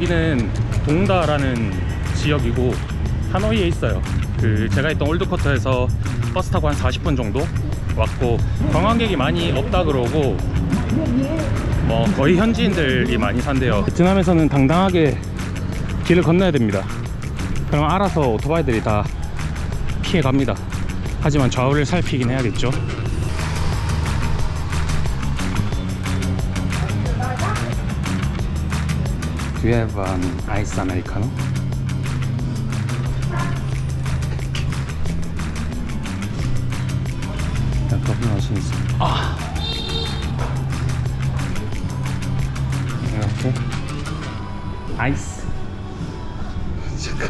여기는 동다라는 지역이고 하노이에 있어요. 제가 있던 올드쿼터에서 버스 타고 한 40분 정도 왔고, 관광객이 많이 없다 그러고 뭐 거의 현지인들이 많이 산대요. 베트남에서는 당당하게 길을 건너야 됩니다. 그럼 알아서 오토바이들이 다 피해 갑니다. 하지만 좌우를 살피긴 해야겠죠. Do you have an ice americano? 커피 마시는 있어. 아, 이렇게 아이스. 잠깐.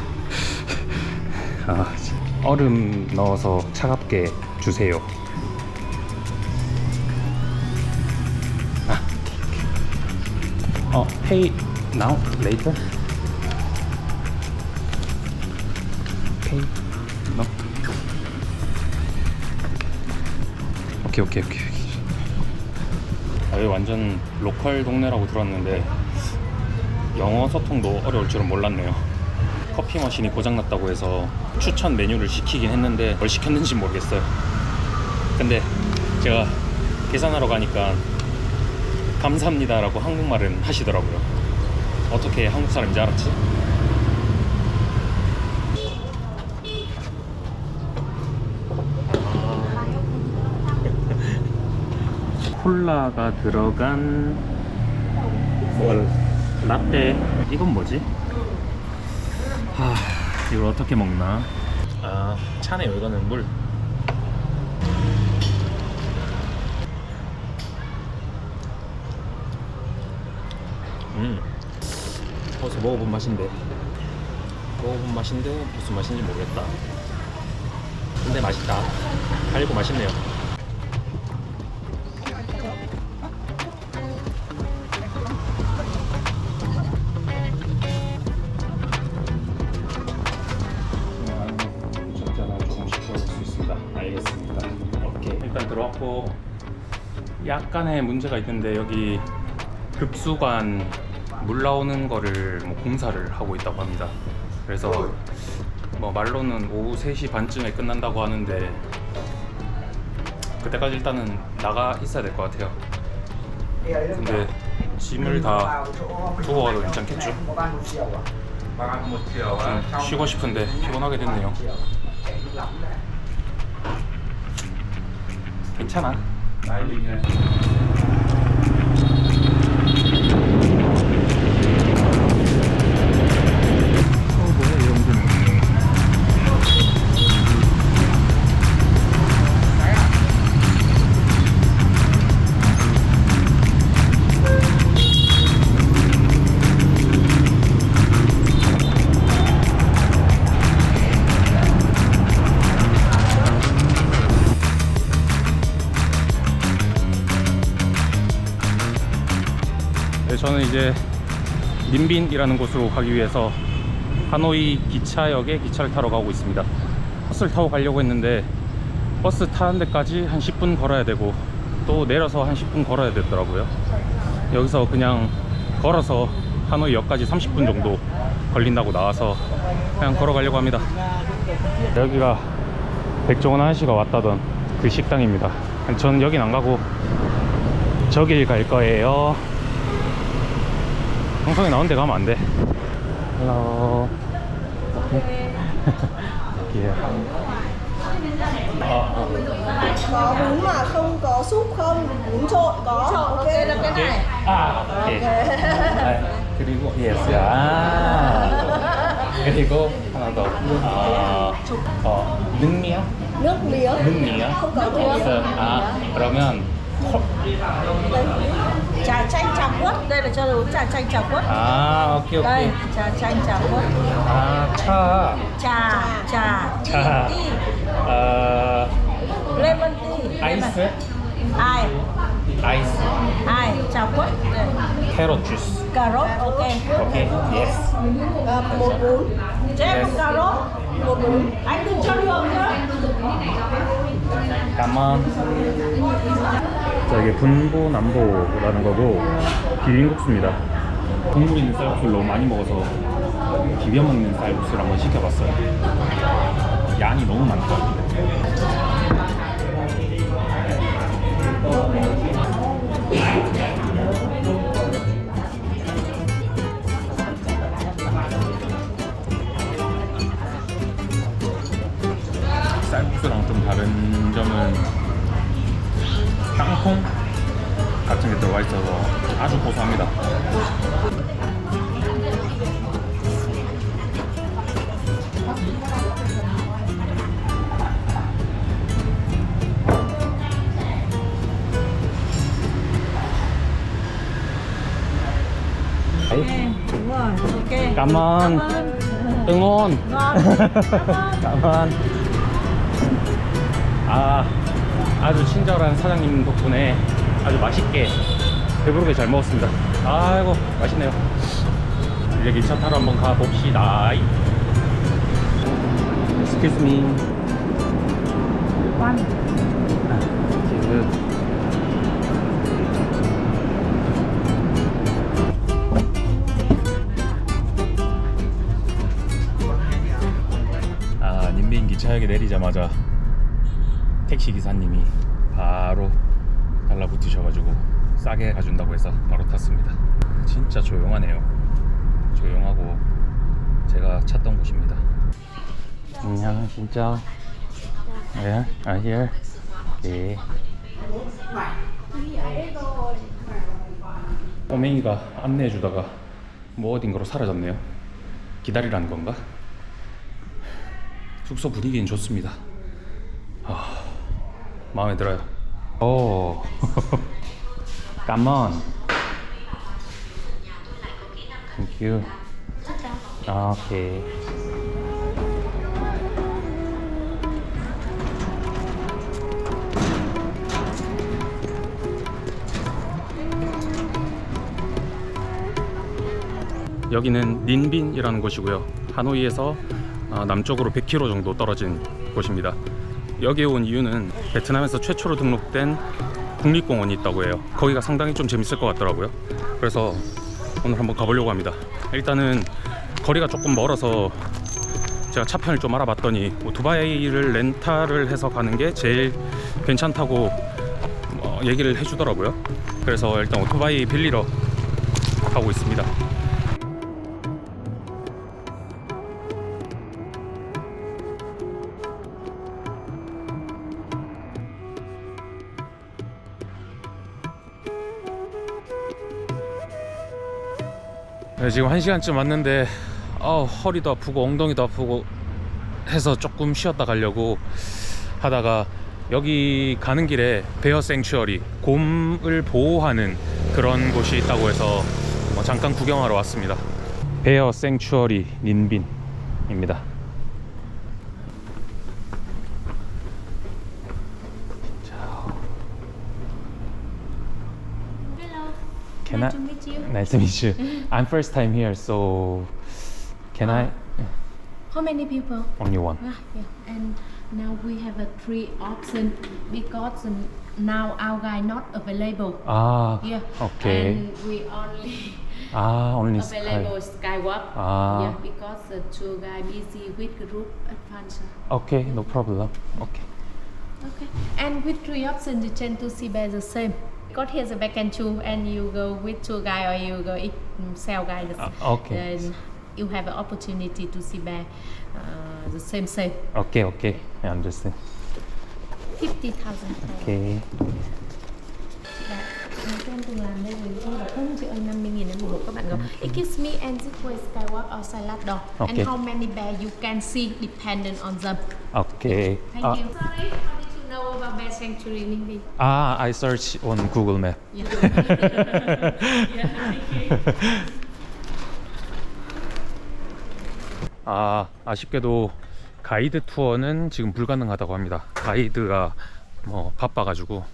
얼음 넣어서 차갑게 주세요. Pay now, later. Pay no. 오케이. 여기 완전 로컬 동네라고 들었는데 영어 소통도 어려울 줄은 몰랐네요. 커피 머신이 고장났다고 해서 추천 메뉴를 시키긴 했는데 뭘 시켰는지 모르겠어요. 근데 제가 계산하러 가니까 감사합니다 라고 한국말은 하시더라고요. 어떻게 한국 사람인지 알았지? 콜라가 들어간 라떼. 이건 뭐지? 이걸 어떻게 먹나? 차네요. 이거는 물. 어디서 먹어본 맛인데 무슨 맛인지 모르겠다. 근데 맛있다. 달고 맛있네요. 알겠습니다. 오케이. 일단 들어왔고 약간의 문제가 있는데 여기 급수관 물 나오는 거를 뭐 공사를 하고 있다고 합니다. 그래서 뭐 말로는 오후 3시 반쯤에 끝난다고 하는데 그때까지 일단은 나가 있어야 될 것 같아요. 근데 짐을 다 두고 가도 괜찮겠죠? 좀 쉬고 싶은데 피곤하게 됐네요. 괜찮아. 뭐야 이 정도는. 저는 이제 민빈이라는 곳으로 가기 위해서 하노이 기차역에 기차를 타러 가고 있습니다. 버스를 타고 가려고 했는데 버스 타는 데까지 한 10분 걸어야 되고 또 내려서 한 10분 걸어야 되더라고요. 여기서 그냥 걸어서 하노이 역까지 30분 정도 걸린다고 나와서 그냥 걸어가려고 합니다. 여기가 백종원 아저씨가 왔다던 그 식당입니다. 저는 여긴 안 가고 저길 갈 거예요. 방송에 나온 데 가면 안 돼. Hello. Kìa. Có bún mà không có súp không? Bún trộn có. Ok là cái này. 오케이. 그리고 yes. 그리고 하나 더. 능미야? Nước mía. 능미야? Không có nước. 그러면 Trà chanh trà quất. Đây là cho uống trà chanh trà quất. 오케이. Đây, trà chanh trà quất. 차. Trà. 차. Tea. Lemon tea. 아이스? Ai? Trà quất. Đây. 캐럿 주스. Cà rốt. Ok. 오케이. Yes. Một bún. Cho em một cà rốt. Một bún. Anh đừng cho đường nhá. 까만. 자, 이게 분보 남보라는 거고 비빔국수입니다. 국물 있는 쌀국수를 너무 많이 먹어서 비벼 먹는 쌀국수를 한번 시켜봤어요. 양이 너무 많다. 쌀국수랑 좀 다른 점은 땅콩 같은 게 들어가 있어서 아주 고소합니다. Đúng rồi, ok. Cảm ơn. 응원. Cảm ơn. 아주 친절한 사장님 덕분에 아주 맛있게 배부르게 잘 먹었습니다. 아이고 맛있네요. 이제 기차 타러 한번 가봅시다. Excuse me. 지금 님빈 기차역에 내리자마자 택시 기사님이 바로 달라붙으셔가지고 싸게 가준다고 해서 바로 탔습니다. 진짜 조용하네요. 조용하고 제가 찾던 곳입니다. 안녕, 진짜. 예, here. 예. 꼬맹이가 안내해주다가 뭐 어딘가로 사라졌네요. 기다리라는 건가? 숙소 분위기는 좋습니다. 마음에 들어요. 오, come on. Thank you. 오케이. 여기는 닌빈이라는 곳이고요. 하노이에서 남쪽으로 100km 정도 떨어진 곳입니다. 여기에 온 이유는 베트남에서 최초로 등록된 국립공원이 있다고 해요. 거기가 상당히 좀 재밌을 것 같더라고요. 그래서 오늘 한번 가보려고 합니다. 일단은 거리가 조금 멀어서 제가 차편을 좀 알아봤더니 오토바이를 렌탈을 해서 가는 게 제일 괜찮다고 얘기를 해주더라고요. 그래서 일단 오토바이 빌리러 가고 있습니다. 네, 지금 1시간쯤 왔는데 허리도 아프고 엉덩이도 아프고 해서 조금 쉬었다 가려고 하다가 여기 가는 길에 베어 생츄어리, 곰을 보호하는 그런 곳이 있다고 해서 잠깐 구경하러 왔습니다. 베어 생츄어리 닌빈입니다. Can Nice I? to meet you. Nice to meet you. I'm first time here, so can I? How many people? Only one. Yeah. And now we have a 3 option because now our guy not available. Ah, Yeah. okay. And we only Only available Sky. Skywalk. Ah. Yeah, because the tour guy busy with group adventure. Okay, no problem. Okay. Okay. And with 3 options, you tend to see by the same. Because here's a back and two, and you go with tour guide or you go sell guide. Okay. Then you have an opportunity to see by the same. Okay. I understand. 50,000. Okay. Nói chung từng làm đây mình không là không chị ơi 50.000 đến một các bạn go. Excuse me, and this way Skywalk or salad door. Okay. And how many bear you can see dependent on them. Okay. Thank you. Sorry, how did you know about Bear Sanctuary Ninh? I search on Google Map. Yeah. Yeah, thank you. 아쉽게도 가이드 투어는 지금 불가능하다고 합니다. 가이드가 바빠가지고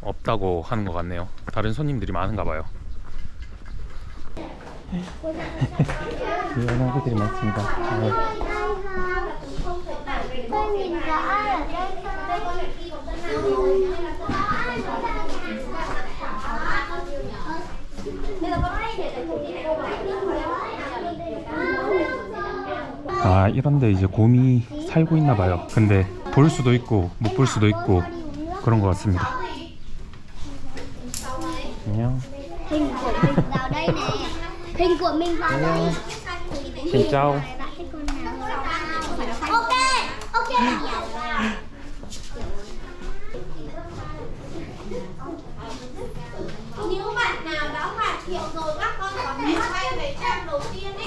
없다고 하는 것 같네요. 다른 손님들이 많은가 봐요. 연하들이 많습니다. Tôi nhìn rõ ở đây Bây giờ có ai để 아, 이런데 이제 곰이 살고 있나 봐요. 근데 볼 수도 있고 못 볼 수도 있고 그런 것 같습니다. 안녕. Hình của mình vào đây nè. Hình của mình vào đây. Xin chào. Cái con nào? Ok, ok. Nếu bạn nào đã hoàn thiện rồi các con có thể quay về trang đầu tiên ý.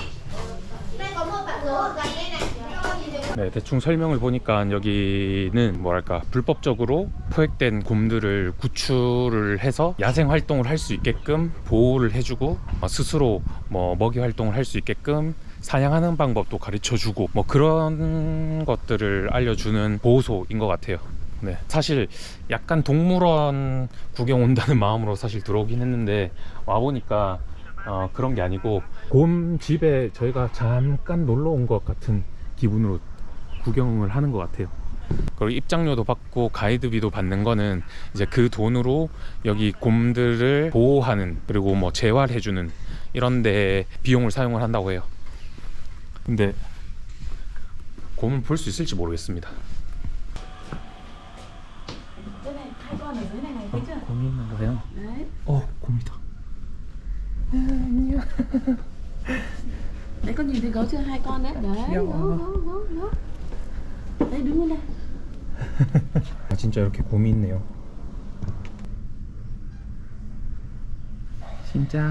Đây có một bản đồ ở gần đây này. Các con nhìn thấy không? 네, 대충 설명을 보니까 여기는 뭐랄까 불법적으로 포획된 곰들을 구출을 해서 야생 활동을 할 수 있게끔 보호를 해주고 스스로 뭐 먹이 활동을 할 수 있게끔 사냥하는 방법도 가르쳐주고 뭐 그런 것들을 알려주는 보호소인 것 같아요. 네, 사실 약간 동물원 구경 온다는 마음으로 사실 들어오긴 했는데 와보니까 그런 게 아니고 곰 집에 저희가 잠깐 놀러 온 것 같은 기분으로 구경을 하는 것 같아요. 그리고 입장료도 받고 가이드비도 받는 거는 이제 그 돈으로 여기 곰들을 보호하는 그리고 뭐 재활해주는 이런 데 비용을 사용을 한다고 해요. 근데 곰을 볼 수 있을지 모르겠습니다. 곰이 있는 거예요? 곰이다. Đấy con nhìn thấy gấu chưa? Hai con đấy. Đấy, gấu. Đấy đứng lên đây. 아, 진짜 이렇게 곰이 있네요. 진짜.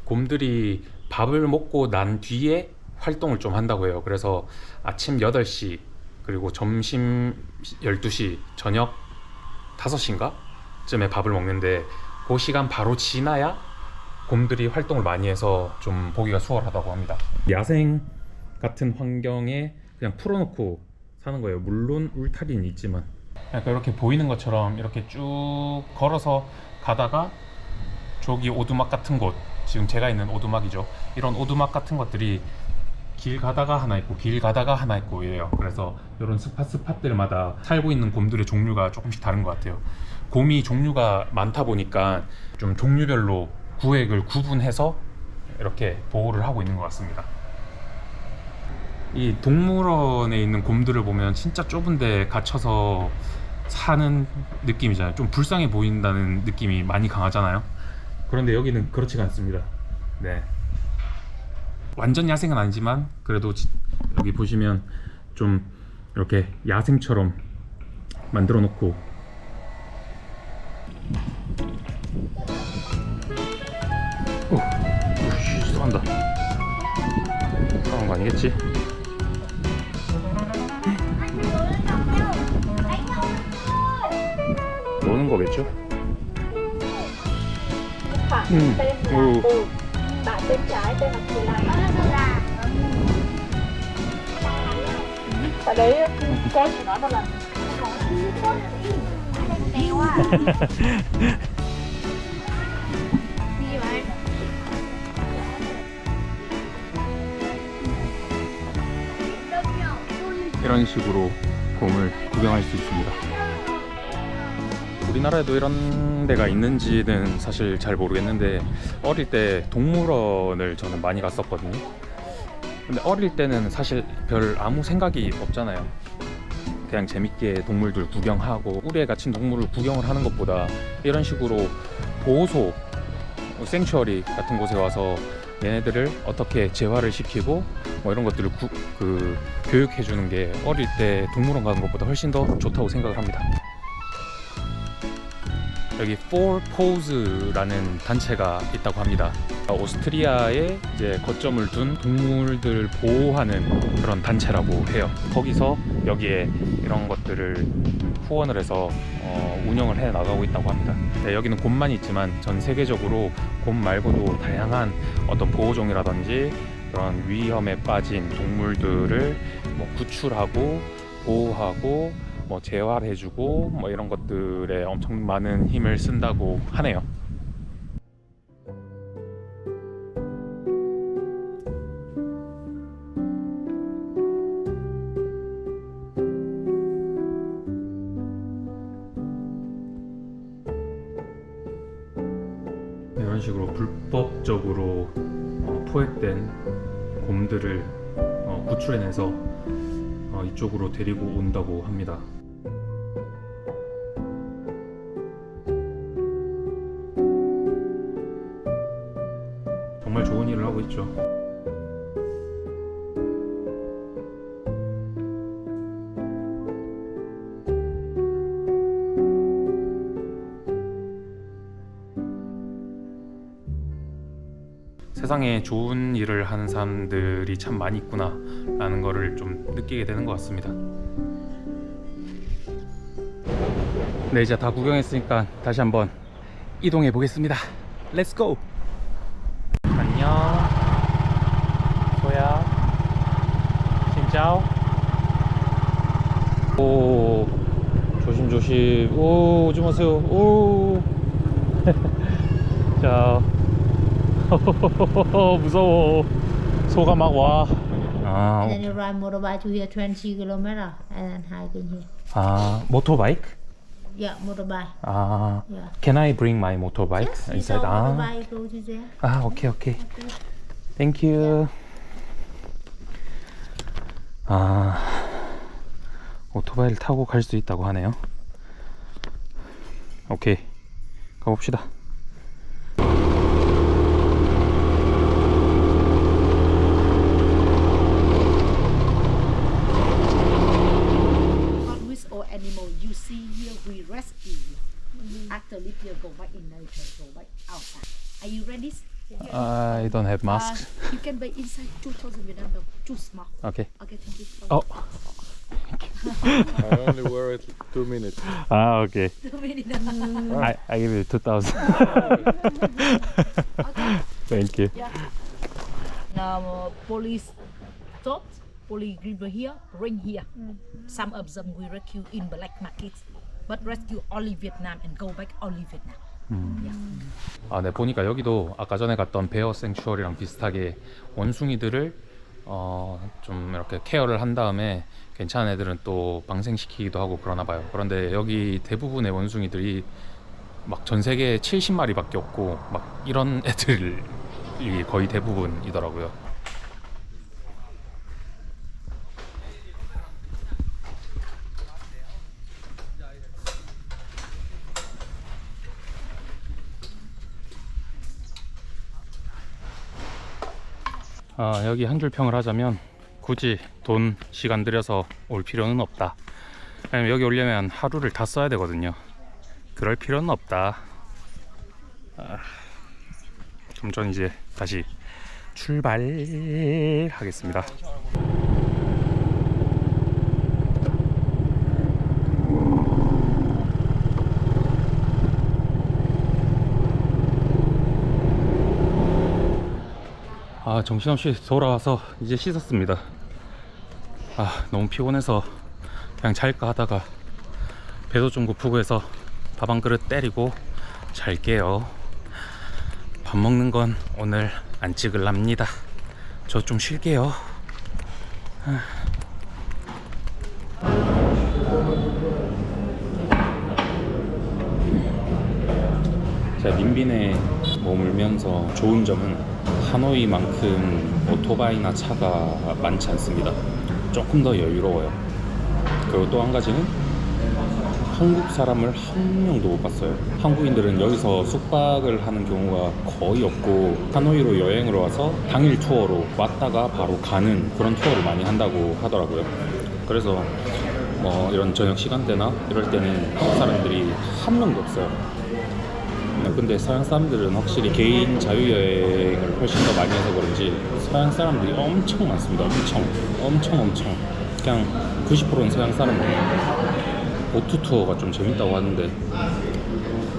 곰들이 밥을 먹고 난 뒤에 활동을 좀 한다고 해요. 그래서 아침 8시 그리고 점심 12시 저녁 5시인가? 쯤에 밥을 먹는데 그 시간 바로 지나야 곰들이 활동을 많이 해서 좀 보기가 수월하다고 합니다. 야생 같은 환경에 그냥 풀어놓고 사는 거예요. 물론 울타리는 있지만 약간 이렇게 보이는 것처럼 이렇게 쭉 걸어서 가다가 저기 오두막 같은 곳, 지금 제가 있는 오두막이죠. 이런 오두막 같은 것들이 길 가다가 하나 있고 길 가다가 하나 있고 이래요. 그래서 이런 스팟들마다 살고 있는 곰들의 종류가 조금씩 다른 것 같아요. 곰이 종류가 많다 보니까 좀 종류별로 구획을 구분해서 이렇게 보호를 하고 있는 것 같습니다. 이 동물원에 있는 곰들을 보면 진짜 좁은 데 갇혀서 사는 느낌이잖아요. 좀 불쌍해 보인다는 느낌이 많이 강하잖아요. 그런데 여기는 그렇지가 않습니다. 네, 완전 야생은 아니지만 그래도 여기 보시면 좀 이렇게 야생처럼 만들어 놓고 쏜다. 싸운 거 아니겠지? 노는 거겠죠? Bạn bên trái tên là Kiều Lan. Ở đấy con chỉ nói một lần. Đeo à. Gì vậy? 이런 식으로 곰을 구경할 수 있습니다. 우리나라에도 이런 데가 있는지는 사실 잘 모르겠는데 어릴 때 동물원을 저는 많이 갔었거든요. 근데 어릴 때는 사실 별 아무 생각이 없잖아요. 그냥 재밌게 동물들 구경하고 우리에 갇힌 동물을 구경을 하는 것보다 이런 식으로 보호소, 생츄어리 같은 곳에 와서 얘네들을 어떻게 재활을 시키고 뭐 이런 것들을 교육해 주는 게 어릴 때 동물원 가는 것보다 훨씬 더 좋다고 생각을 합니다. 여기 Four Paws라는 단체가 있다고 합니다. 오스트리아에 이제 거점을 둔 동물들 보호하는 그런 단체라고 해요. 거기서 여기에 이런 것들을 후원을 해서 운영을 해 나가고 있다고 합니다. 네, 여기는 곰만 있지만 전 세계적으로 곰 말고도 다양한 어떤 보호종이라든지 그런 위험에 빠진 동물들을 뭐 구출하고 보호하고 뭐 재활해주고 뭐 이런 것들에 엄청 많은 힘을 쓴다고 하네요. 이런 식으로 불법적으로 포획된 곰들을 구출해내서 이쪽으로 데리고 온다고 합니다. 정말 좋은 일을 하고 있죠. 세상에 좋은 일을 하는 사람들이 참 많이 있구나 라는 거를 좀 느끼게 되는 것 같습니다. 네, 이제 다 구경했으니까 다시 한번 이동해 보겠습니다. 렛츠 고! 안녕 소야 진짜오. 오 조심조심. 오 오지 마세요. 오 자 무서워. 소가 막 와. 아, And then you ride motorbike to here 20 km and then hiking here. 아 모토바이크? Yeah, motorbike. 아, Yeah. can I bring my motorbike Yes, you inside? saw 아, motorbike go to there. 아, 오케이 오케이. Thank you. 아, 오토바이를 타고 갈 수 있다고 하네요. 오케이, 가봅시다. Not with all animal you see here we rescue you. After leave here go back in nature, go back outside. Are you ready? I don't have mask. You can buy inside 2,000 Vietnam dong. Too small. Okay. Okay, thank you. 어, I only wear it 2 minutes. 아, 오케이. 2 minutes. I give you 2,000. Thank you. Now police stop, police river here, bring here. Some of them we rescue in black market, but rescue only Vietnam and go back only Vietnam. Yeah. 아, 네, 보니까 여기도 아까 전에 갔던 베어 생츄어리랑 비슷하게 원숭이들을 좀 이렇게 케어를 한 다음에 괜찮은 애들은 또 방생시키기도 하고 그러나 봐요. 그런데 여기 대부분의 원숭이들이 막 전 세계에 70마리밖에 없고 막 이런 애들이 거의 대부분이더라고요. 아, 여기 한 줄 평을 하자면 굳이 돈, 시간 들여서 올 필요는 없다. 왜냐면 여기 오려면 하루를 다 써야 되거든요. 그럴 필요는 없다. 그럼 전 이제 다시 출발하겠습니다. 아, 정신없이 돌아와서 이제 씻었습니다. 아, 너무 피곤해서 그냥 잘까 하다가 배도 좀 고프고 해서 밥 한 그릇 때리고 잘게요. 밥 먹는 건 오늘 안 찍을랍니다. 저 좀 쉴게요. 제가 님빈에 머물면서 좋은 점은 하노이만큼 오토바이나 차가 많지 않습니다. 조금 더 여유로워요. 그리고 또 한 가지는 한국 사람을 한 명도 못 봤어요. 한국인들은 여기서 숙박을 하는 경우가 거의 없고 하노이로 여행을 와서 당일 투어로 왔다가 바로 가는 그런 투어를 많이 한다고 하더라고요. 그래서 뭐 이런 저녁 시간대나 이럴 때는 한국 사람들이 한 명도 없어요. 근데 서양 사람들은 확실히 개인 자유여행을 훨씬 더 많이 해서 그런지 서양 사람들이 엄청 많습니다. 엄청 그냥 90%는 서양 사람들이에요. 보트 투어가 좀 재밌다고 하는데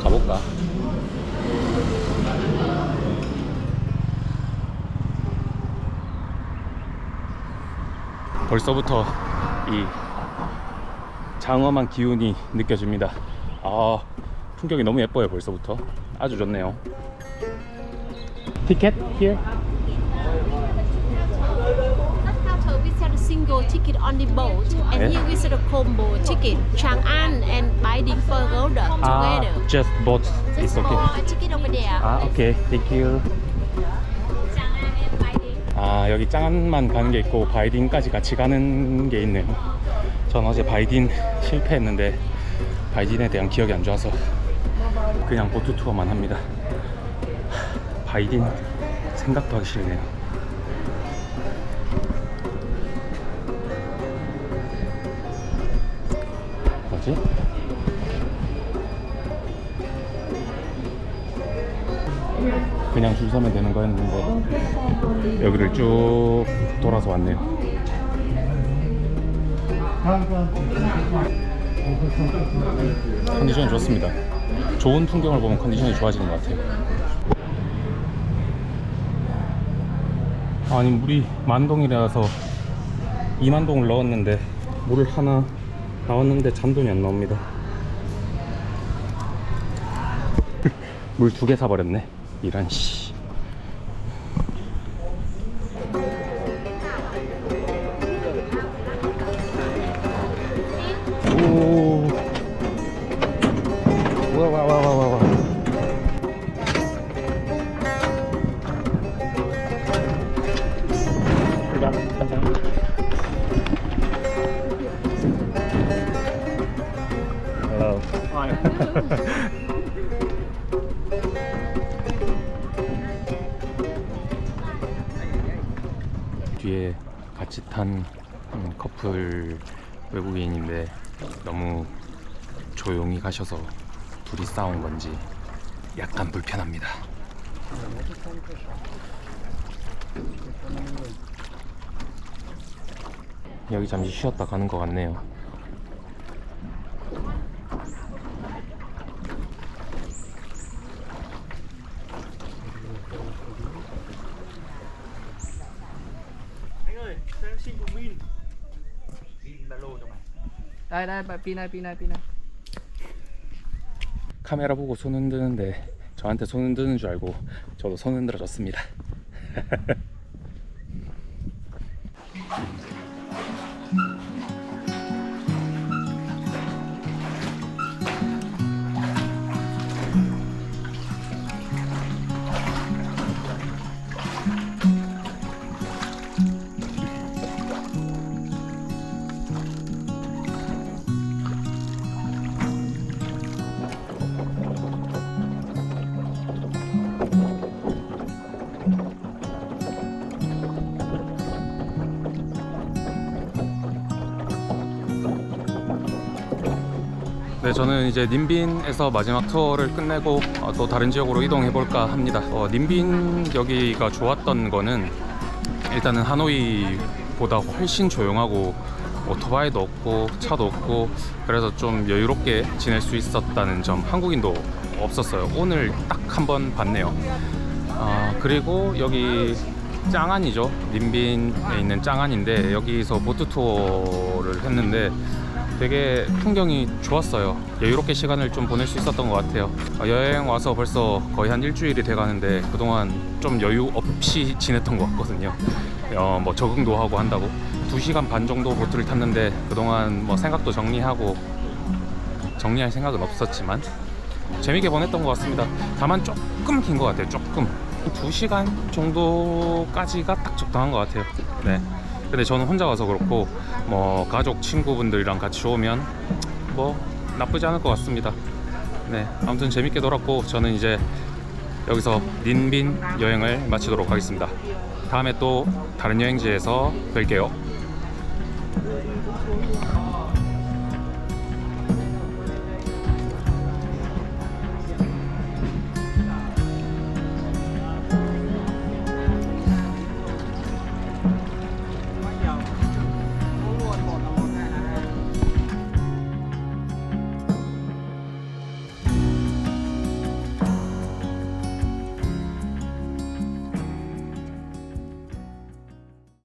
가볼까? 벌써부터 이 장엄한 기운이 느껴집니다. 아, 풍경이 너무 예뻐요. 벌써부터 아주 좋네요. 티켓 here? After we sell a single ticket on the boat, and Yeah. here we sell a combo ticket, Chang'an and Bailing Pagoda together. Just boat is Just okay. for a ticket over there. Okay, thank you. 아, 여기 짱안만 가는 게 있고 바이딘까지 같이 가는 게 있네요. 전 어제 바이딘 실패했는데 바이딘에 대한 기억이 안 좋아서 그냥 보트 투어만 합니다. 바이딘 생각도 하기 싫네요. 뭐지? 그냥 줄 서면 되는 거였는데 여기를 쭉 돌아서 왔네요. 컨디션이 좋습니다. 좋은 풍경을 보면 컨디션이 좋아지는 것 같아요. 아니, 물이 만동이라서 2만동을 넣었는데 물 하나 나왔는데 잔돈이 안 나옵니다. 물 2개 사버렸네. 이런 씨. 오. 와와와와와. Hello. 뒤에 같이 탄 커플 외국인인데 너무 조용히 가셔서 둘이 싸운 건지 약간 불편합니다. 여기 잠시 쉬었다 가는 것 같네요. Đây đây, pin này, pin này, pin này. 카메라 보고 손 흔드는데 저한테 손 흔드는 줄 알고 저도 손 흔들어 줬습니다. 네, 저는 이제 님빈에서 마지막 투어를 끝내고 또 다른 지역으로 이동해 볼까 합니다. 님빈 여기가 좋았던 거는 일단은 하노이보다 훨씬 조용하고 오토바이도 없고 차도 없고 그래서 좀 여유롭게 지낼 수 있었다는 점. 한국인도 없었어요. 오늘 딱 한 번 봤네요. 그리고 여기 짱안이죠. 님빈에 있는 짱안인데 여기서 보트 투어를 했는데 되게 풍경이 좋았어요. 여유롭게 시간을 좀 보낼 수 있었던 것 같아요. 여행 와서 벌써 거의 한 일주일이 돼가는데 그동안 좀 여유 없이 지냈던 것 같거든요. 뭐 적응도 하고 한다고 2시간 반 정도 보트를 탔는데 그동안 뭐 생각도 정리하고 정리할 생각은 없었지만 재밌게 보냈던 것 같습니다. 다만 조금 긴 것 같아요. 조금 2시간 정도까지가 딱 적당한 것 같아요. 네. 근데 저는 혼자 가서 그렇고 뭐 가족 친구분들이랑 같이 오면 뭐 나쁘지 않을 것 같습니다. 네, 아무튼 재밌게 놀았고 저는 이제 여기서 님빈 여행을 마치도록 하겠습니다. 다음에 또 다른 여행지에서 뵐게요.